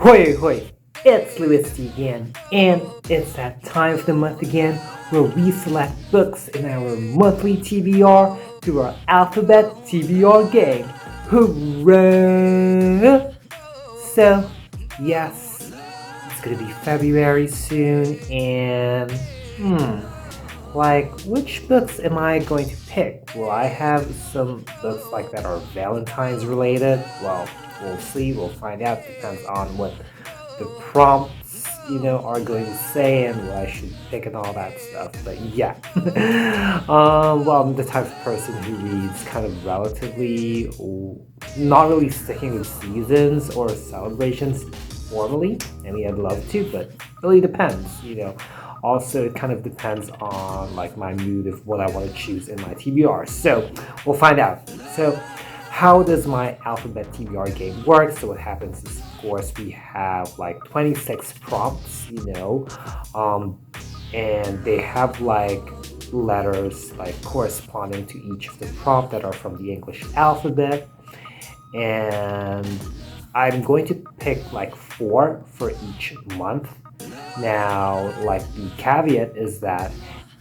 Hoi hoi, it's louisity again, and it's that time of the month again where we select books in our monthly TBR through our Alphabet TBR game. Hooray! So, yes, it's gonna be February soon, and which books am I going to pick? Will I have some books like that are Valentine's related? Well, we'll see, we'll find out. Depends on what the prompts, are going to say and what I should pick and all that stuff. But yeah. Well, I'm the type of person who reads kind of relatively, not really sticking with seasons or celebrations formally. I mean, I'd love to, but it really depends, Also, it kind of depends on my mood of what I want to choose in my TBR. So we'll find out. So how does my Alphabet TBR game work? So what happens is, of course, we have 26 prompts, and they have letters corresponding to each of the prompt that are from the English alphabet. And I'm going to pick 4 for each month. Now, the caveat is that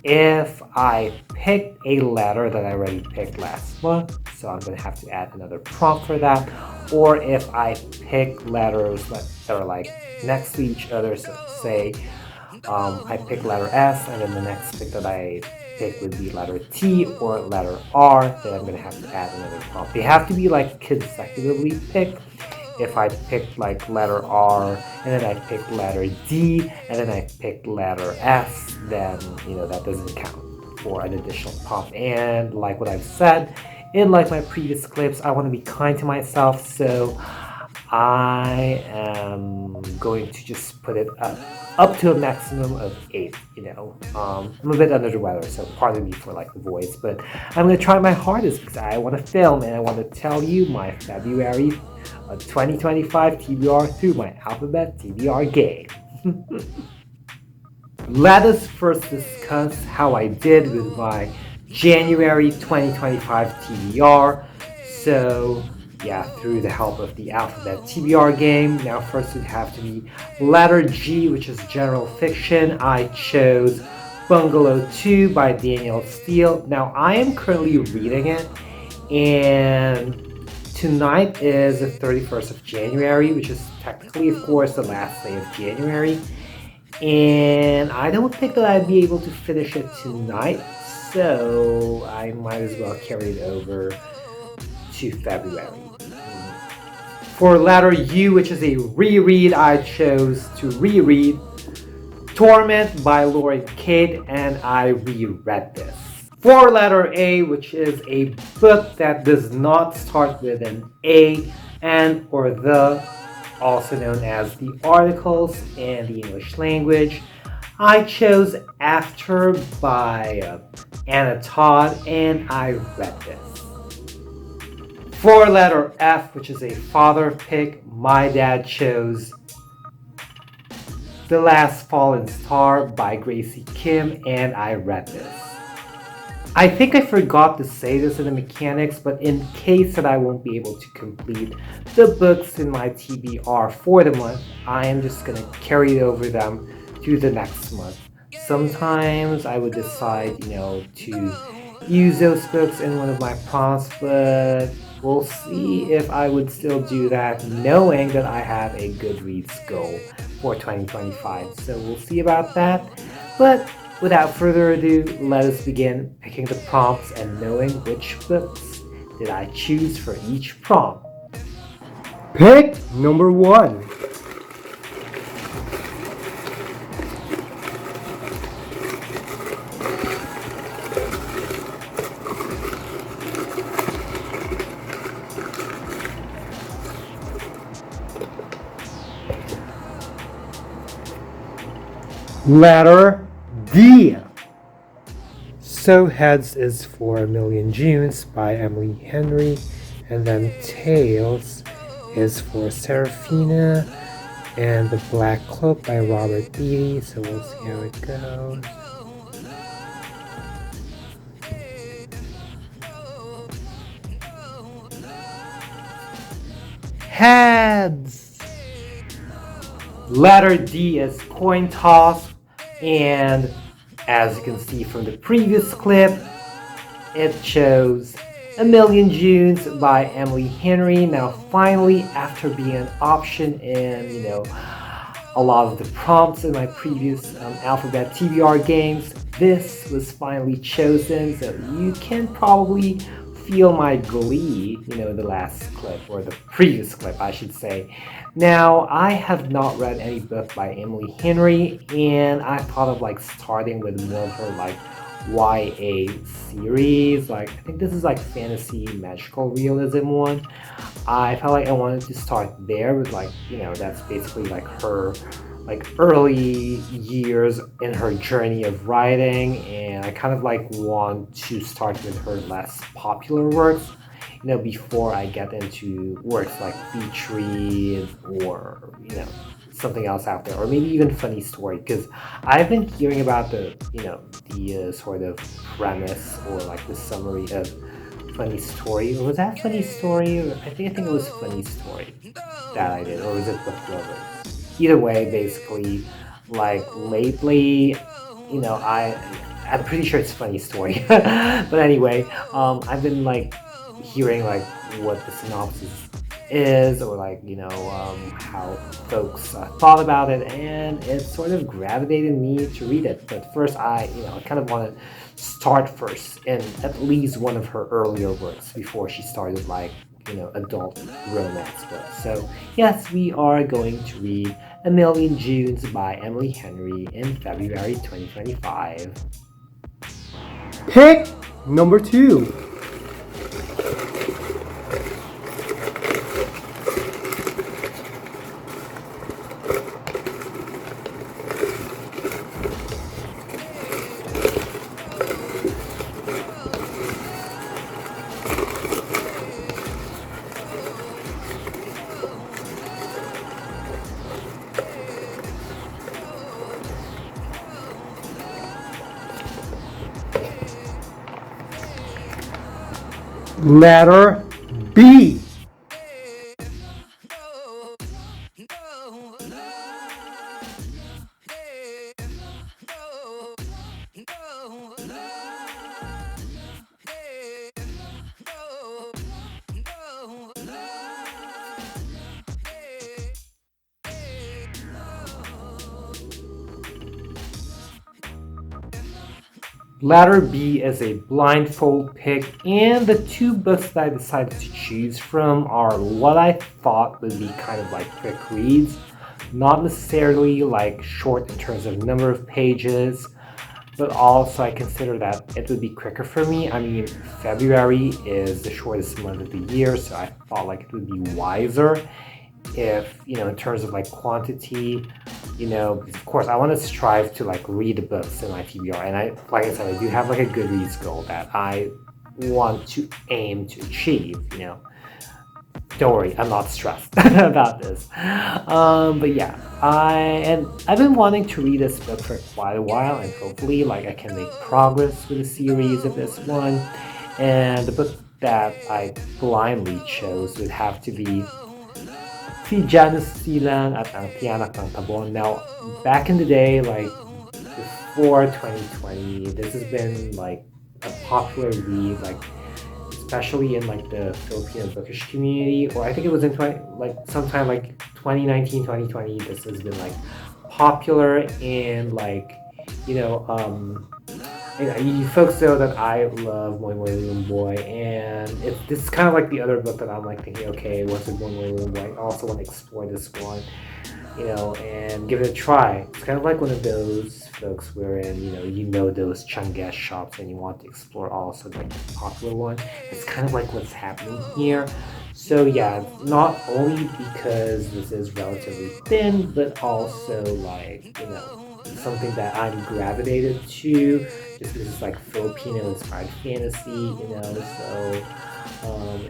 if I pick a letter that I already picked last month, so I'm going to have to add another prompt for that, or if I pick letters that are next to each other, so say I pick letter S, and then the next pick that I pick would be letter T or letter R, then I'm going to have to add another prompt. They have to be consecutively picked. If I pick letter R and then I pick letter D and then I pick letter S, then that doesn't count for an additional prompt. And like what I've said in my previous clips, I want to be kind to myself, so I am going to just put it up to a maximum of 8. I'm a bit under the weather, so pardon me for the voice, but I'm going to try my hardest because I want to film and I want to tell you my February 2025 TBR through my Alphabet TBR game. Let us first discuss how I did with my January 2025 TBR. So yeah, through the help of the Alphabet TBR game. Now first would have to be letter G, which is general fiction. I chose Bungalow 2 by Daniel Steele. Now I am currently reading it, and tonight is the 31st of January, which is technically, of course, the last day of January. And I don't think that I'd be able to finish it tonight, so I might as well carry it over to February. For letter U, which is a reread, I chose to reread Torment by Lauren Kate, and I reread this. For letter A, which is a book that does not start with an A and or the, also known as the articles in the English language, I chose After by Anna Todd, and I read this. For letter F, which is a father pick, my dad chose The Last Fallen Star by Gracie Kim, and I read this. I think I forgot to say this in the mechanics, but in case that I won't be able to complete the books in my TBR for the month, I am just going to carry over them to the next month. Sometimes I would decide, to use those books in one of my prompts, but we'll see if I would still do that, knowing that I have a Goodreads goal for 2025. So we'll see about that. But without further ado, let us begin picking the prompts and knowing which books did I choose for each prompt. Pick number 1. Letter D. So Heads is for A Million Junes by Emily Henry, and then Tails is for Serafina, and The Black Cloak by Robert Beatty. So we'll see how it goes. Heads. Letter D is coin toss, and as you can see from the previous clip, it shows A Million Junes by Emily Henry. Now finally, after being an option in, a lot of the prompts in my previous Alphabet TBR games, this was finally chosen, so you can probably feel my glee, in the last clip, or the previous clip, I should say. Now, I have not read any book by Emily Henry, and I thought of starting with more of her YA series. I think this is fantasy magical realism one. I felt like I wanted to start there with that's basically her early years in her journey of writing, and I kind of want to start with her less popular works, before I get into works like Beach Read or something else out there, or maybe even Funny Story, because I've been hearing about the sort of premise or the summary of Funny Story. Or was that Funny Story? I think it was Funny Story that I did, or was it Book Lovers? Either way, basically, lately, I'm pretty sure it's Funny Story. But anyway, I've been hearing what the synopsis is, or how folks thought about it, and it sort of gravitated me to read it. But first, I kind of want to start first in at least one of her earlier works before she started adult romance books. So yes, we are going to read A Million Junes by Emily Henry in February 2025. Pick number 2. Letter B. Letter B is a blindfold pick, and the two books that I decided to choose from are what I thought would be kind of quick reads, not necessarily short in terms of number of pages, but also I consider that it would be quicker for me. I mean, February is the shortest month of the year, so I thought it would be wiser if, in terms of quantity, of course I want to strive to read the books in my TBR, and like I said, I do have a Goodreads goal that I want to aim to achieve. Don't worry, I'm not stressed about this. But yeah, I've been wanting to read this book for quite a while, and hopefully I can make progress with the series of this one. And the book that I blindly chose would have to be Si Janus Silan at Ang Tiyanak ng Tabon. Now, back in the day, before 2020, this has been a popular read, especially in the Filipino bookish community, or I think it was in sometime 2019, 2020. This has been popular, and you folks know that I love Moy Moy Loom Boy, and this is kind of the other book that I'm thinking, okay, what's with Moy Moy Loom Boy? I also want to explore this one, and give it a try. It's kind of one of those folks wherein, those Changes shops, and you want to explore also the popular one. It's kind of what's happening here. So yeah, not only because this is relatively thin, but also something that I'm gravitated to, just because it's Filipino inspired fantasy, so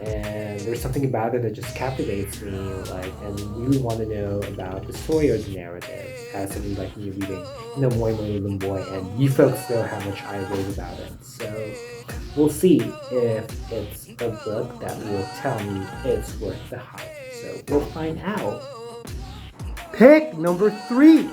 and there's something about it that just captivates me, and really want to know about the story or the narrative, as somebody like me reading, Moy Moy Loom Boy, and you folks know how much I wrote about it. So we'll see if it's a book that will tell me it's worth the hype. So we'll find out. Pick number 3.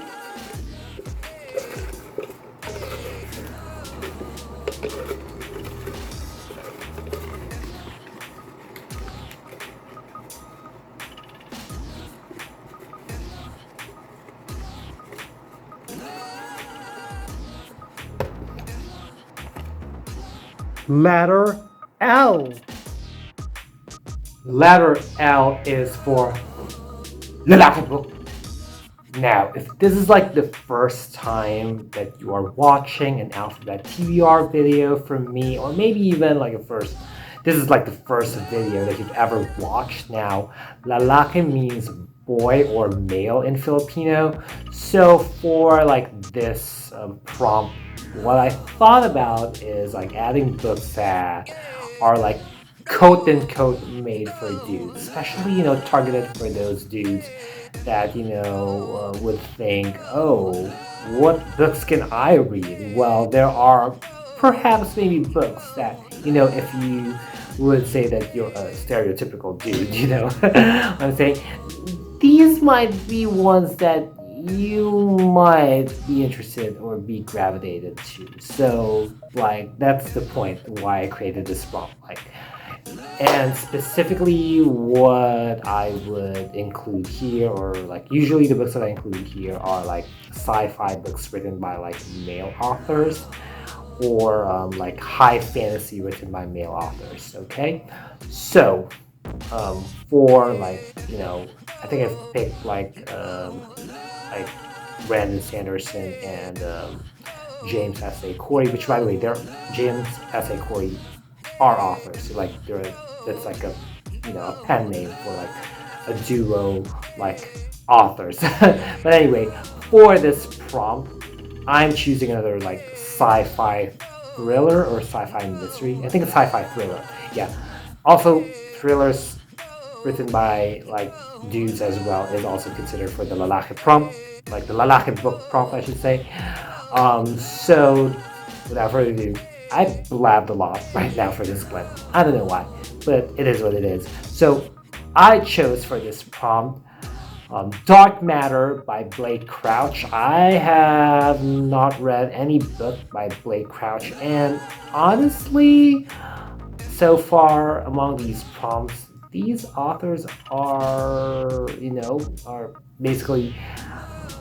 Letter L. Letter L is for louisity book. Now, if this is like the first time that you are watching an Alphabet TBR video from me, or maybe even like this is like the first video that you've ever watched. Now, lalaki means boy or male in Filipino. So for like this prompt, what I thought about is like adding books that are like quote unquote made for dudes, especially targeted for those dudes that would think, oh, what books can I read? Well, there are perhaps maybe books that if you would say that you're a stereotypical dude, I'm saying these might be ones that you might be interested or be gravitated to. So like that's the point why I created this prompt. And specifically what I would include here, or like usually the books that I include here are like sci-fi books written by like male authors, or like high fantasy written by male authors. Okay, so for like I think I've picked like Brandon Sanderson and James S.A. Corey, which by the way, James S.A. Corey are authors, so like that's like a a pen name for like a duo like authors. But anyway, for this prompt, I'm choosing another like sci-fi thriller or sci-fi mystery. I think it's sci-fi thriller. Yeah. Also, thrillers written by like dudes as well is also considered for the lalaki prompt, like the lalaki book prompt, I should say. So without further ado, I blabbed a lot right now for this clip. I don't know why, but it is what it is. So I chose for this prompt Dark Matter by Blake Crouch. I have not read any book by Blake Crouch, and honestly, so far among these prompts, these authors are basically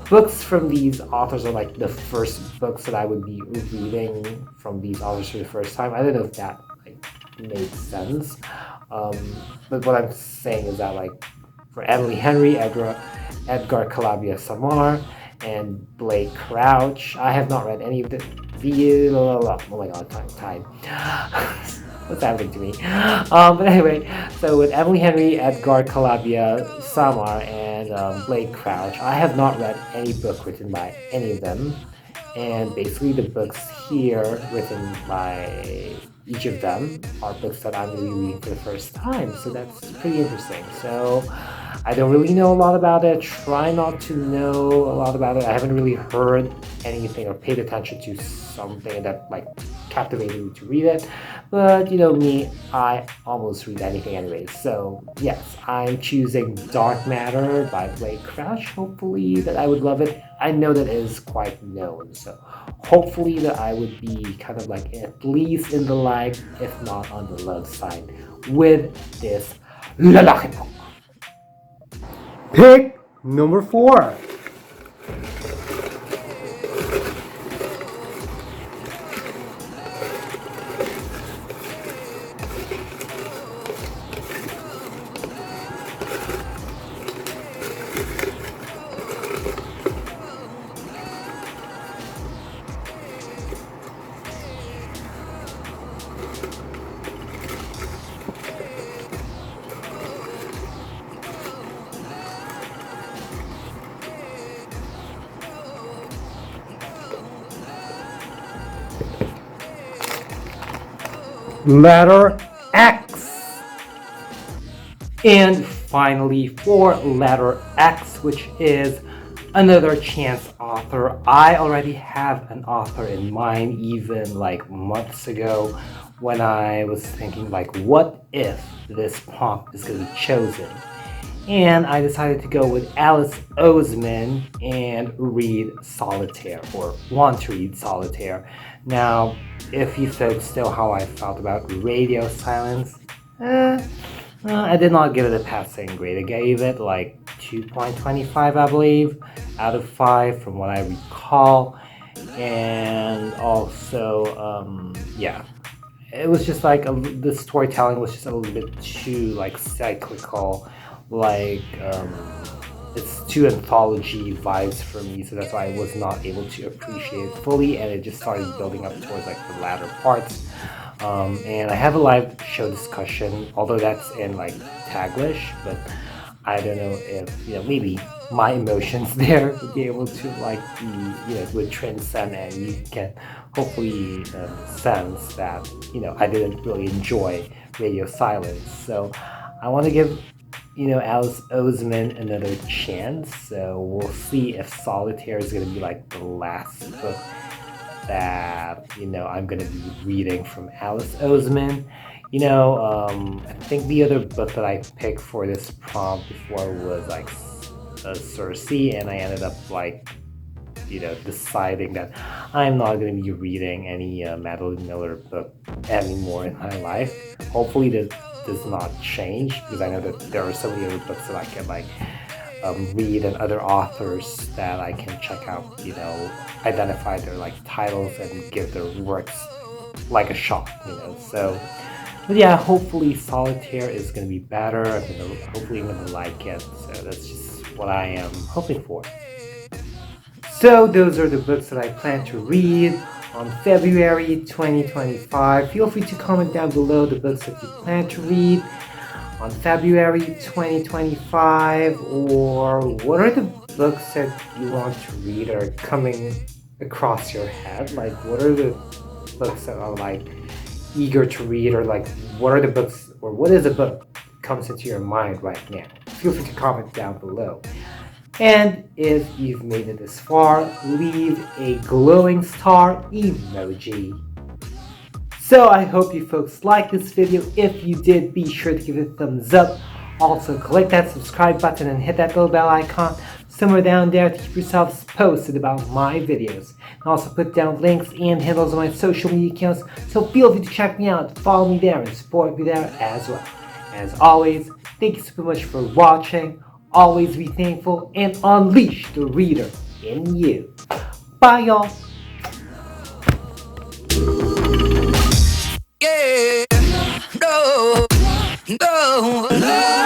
books from these authors are like the first books that I would be reading from these authors for the first time. I don't know if that like makes sense, but what I'm saying is that like for Emily Henry, Edgar Calabria Samar, and Blake Crouch, I have not read any of the oh my god, time. What's happening to me? But anyway, so with Emily Henry, Edgar Calabria Samar, and Blake Crouch, I have not read any book written by any of them. And basically the books here written by each of them are books that I'm really reading for the first time. So that's pretty interesting. So I don't really know a lot about it. Try not to know a lot about it. I haven't really heard anything or paid attention to something that like captivated me to read it. But me, I almost read anything anyways. So yes, I'm choosing Dark Matter by Blake Crouch. Hopefully that I would love it. I know that it is quite known, so hopefully that I would be kind of like at least in the like, if not on the love side, with this lalaki book. Pick number 4. Letter X. And finally, for letter X, which is another chance author. I already have an author in mind, even like months ago, when I was thinking like, what if this prompt is going to be chosen? And I decided to go with Alice Oseman and read Solitaire, or want to read Solitaire. Now, if you folks know how I felt about Radio Silence, I did not give it a passing grade. I gave it like 2.25, I believe, out of 5 from what I recall. And also, yeah, it was just like the storytelling was just a little bit too like cyclical, like it's too anthology vibes for me, so that's why I was not able to appreciate it fully, and it just started building up towards like the latter parts. And I have a live show discussion, although that's in like Taglish, but I don't know if maybe my emotions there would be able to like be would transcend, and you can hopefully sense that I didn't really enjoy Radio Silence. So I want to give Alice Oseman another chance. So we'll see if Solitaire is going to be like the last book that I'm going to be reading from Alice Oseman. I think the other book that I picked for this prompt before was like Circe, and I ended up like deciding that I'm not going to be reading any Madeline Miller book anymore in my life. Hopefully this does not change, because I know that there are so many other books that I can like read, and other authors that I can check out, identify their like titles and give their works like a shot, so. But yeah, hopefully Solitaire is going to be better. Hopefully I'm going to like it. So that's just what I am hoping for. So those are the books that I plan to read on February 2025. Feel free to comment down below the books that you plan to read on February 2025, or what are the books that you want to read or are coming across your head? Like, what are the books that are like eager to read, or like what are the books, or what is a book that comes into your mind right now? Feel free to comment down below. And if you've made it this far, leave a glowing star emoji. So I hope you folks liked this video. If you did, be sure to give it a thumbs up. Also click that subscribe button and hit that little bell icon somewhere down there to keep yourselves posted about my videos. And also put down links and handles on my social media accounts, so feel free to check me out, follow me there, and support me there as well. As always, thank you so much for watching. Always be thankful and unleash the reader in you. Bye, y'all. Yeah, no, no.